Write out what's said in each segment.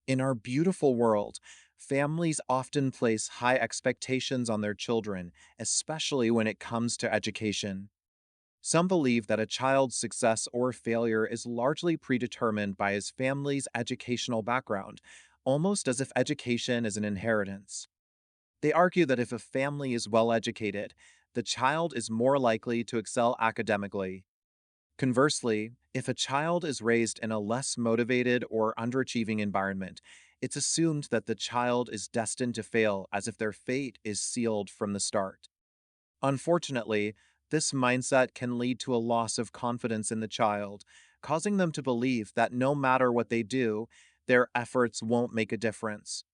In our beautiful world, families often place high expectations on their children, especially when it comes to education. Some believe that a child's success or failure is largely predetermined by his family's educational background, almost as if education is an inheritance. They argue that if a family is well educated, the child is more likely to excel academically. Conversely, if a child is raised in a less motivated or underachieving environment, it's assumed that the child is destined to fail as if their fate is sealed from the start. Unfortunately, this mindset can lead to a loss of confidence in the child, causing them to believe that no matter what they do, their efforts won't make a difference.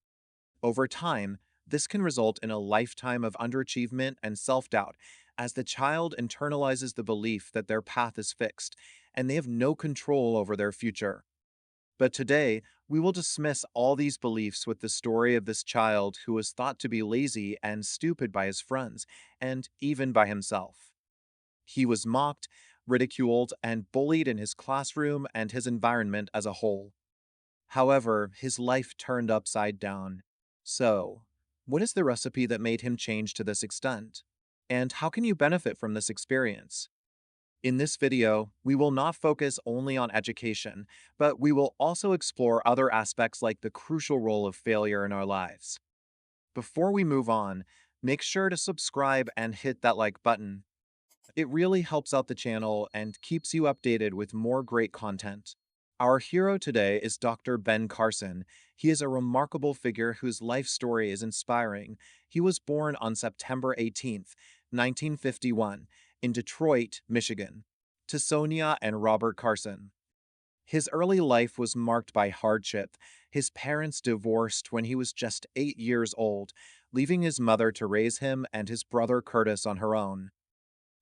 Over time, this can result in a lifetime of underachievement and self doubt, as the child internalizes the belief that their path is fixed and they have no control over their future. But today, we will dismiss all these beliefs with the story of this child who was thought to be lazy and stupid by his friends, and even by himself. He was mocked, ridiculed, and bullied in his classroom and his environment as a whole. However, his life turned upside down. So, what is the recipe that made him change to this extent? And how can you benefit from this experience? In this video, we will not focus only on education, but we will also explore other aspects like the crucial role of failure in our lives. Before we move on, make sure to subscribe and hit that like button. It really helps out the channel and keeps you updated with more great content. Our hero today is Dr. Ben Carson. He is a remarkable figure whose life story is inspiring. He was born on September 18th, 1951, in Detroit, Michigan, to Sonia and Robert Carson. His early life was marked by hardship. His parents divorced when he was just 8 years old, leaving his mother to raise him and his brother Curtis on her own.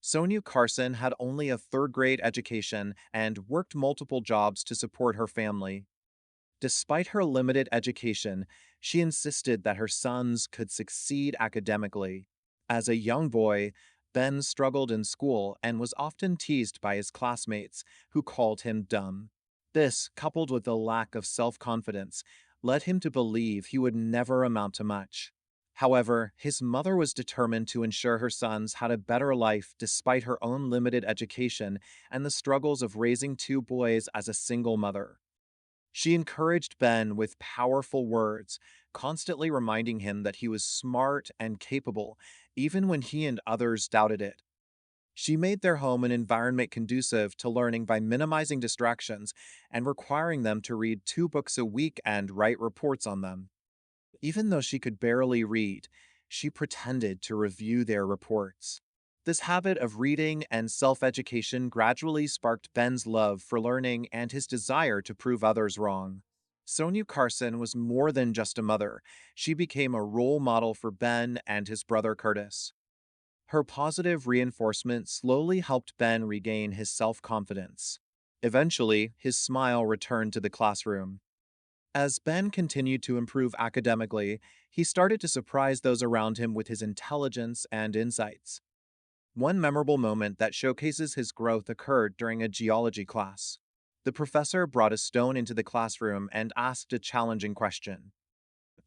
Sonia Carson had only a third grade education and worked multiple jobs to support her family. Despite her limited education, she insisted that her sons could succeed academically. As a young boy, Ben struggled in school and was often teased by his classmates, who called him dumb. This, coupled with a lack of self confidence, led him to believe he would never amount to much. However, his mother was determined to ensure her sons had a better life despite her own limited education and the struggles of raising two boys as a single mother. She encouraged Ben with powerful words, constantly reminding him that he was smart and capable, even when he and others doubted it. She made their home an environment conducive to learning by minimizing distractions and requiring them to read 2 books a week and write reports on them. Even though she could barely read, she pretended to review their reports. This habit of reading and self education gradually sparked Ben's love for learning and his desire to prove others wrong. Sonia Carson was more than just a mother, she became a role model for Ben and his brother Curtis. Her positive reinforcement slowly helped Ben regain his self confidence. Eventually, his smile returned to the classroom. As Ben continued to improve academically, he started to surprise those around him with his intelligence and insights. One memorable moment that showcases his growth occurred during a geology class. The professor brought a stone into the classroom and asked a challenging question.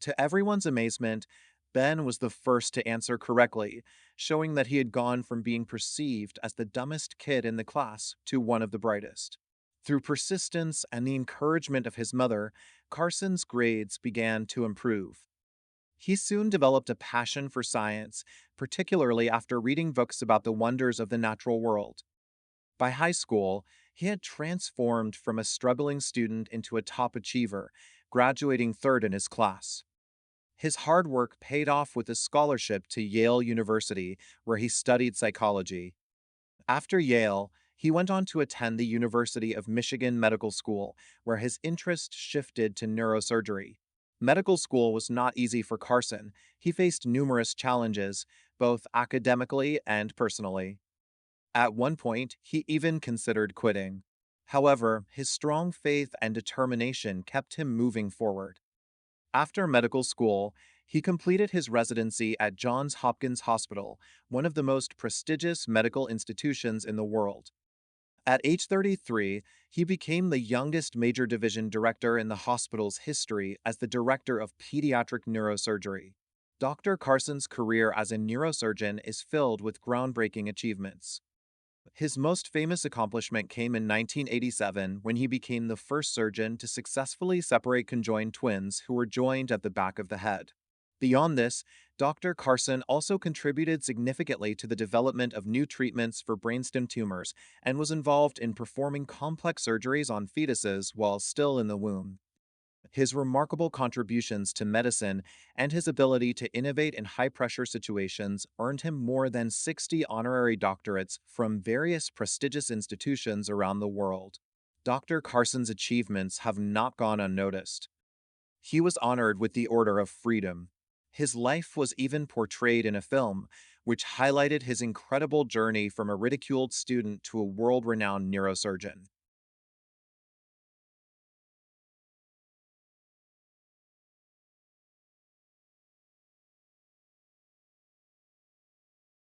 To everyone's amazement, Ben was the first to answer correctly, showing that he had gone from being perceived as the dumbest kid in the class to one of the brightest. Through persistence and the encouragement of his mother, Carson's grades began to improve. He soon developed a passion for science, particularly after reading books about the wonders of the natural world. By high school, he had transformed from a struggling student into a top achiever, graduating third in his class. His hard work paid off with a scholarship to Yale University, where he studied psychology. After Yale, he went on to attend the University of Michigan Medical School, where his interest shifted to neurosurgery. Medical school was not easy for Carson. He faced numerous challenges, both academically and personally. At one point, he even considered quitting. However, his strong faith and determination kept him moving forward. After medical school, he completed his residency at Johns Hopkins Hospital, one of the most prestigious medical institutions in the world. At age 33, He became the youngest major division director in the hospital's history as the director of pediatric neurosurgery. Dr. Carson's career as a neurosurgeon is filled with groundbreaking achievements. His most famous accomplishment came in 1987 when he became the first surgeon to successfully separate conjoined twins who were joined at the back of the head. Beyond this, Dr. Carson also contributed significantly to the development of new treatments for brainstem tumors and was involved in performing complex surgeries on fetuses while still in the womb. His remarkable contributions to medicine and his ability to innovate in high pressure situations earned him more than 60 honorary doctorates from various prestigious institutions around the world. Dr. Carson's achievements have not gone unnoticed. He was honored with the Order of Freedom. His life was even portrayed in a film, which highlighted his incredible journey from a ridiculed student to a world renowned neurosurgeon.